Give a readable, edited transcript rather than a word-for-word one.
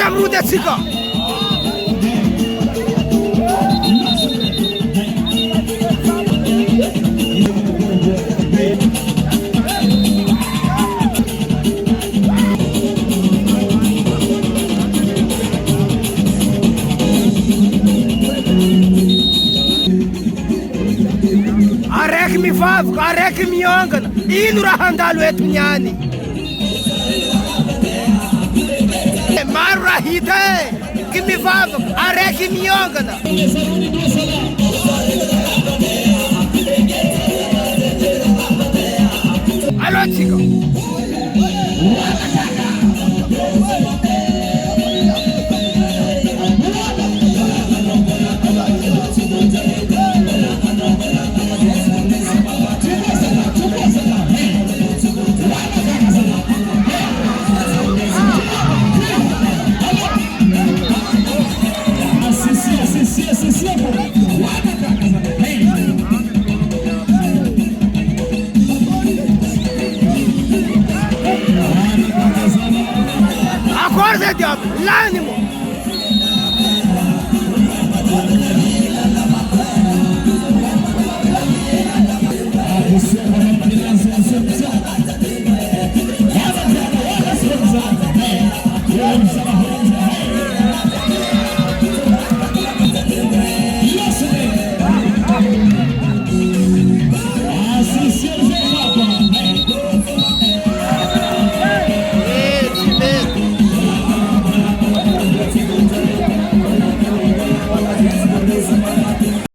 Namrud Sika. Arek mi fav, arek mi yangan. Inu rahandalu etnyani. Marra hite, que me fav, arek mi yangan. Alô, chico. Acorda, diabo, l'ânimo!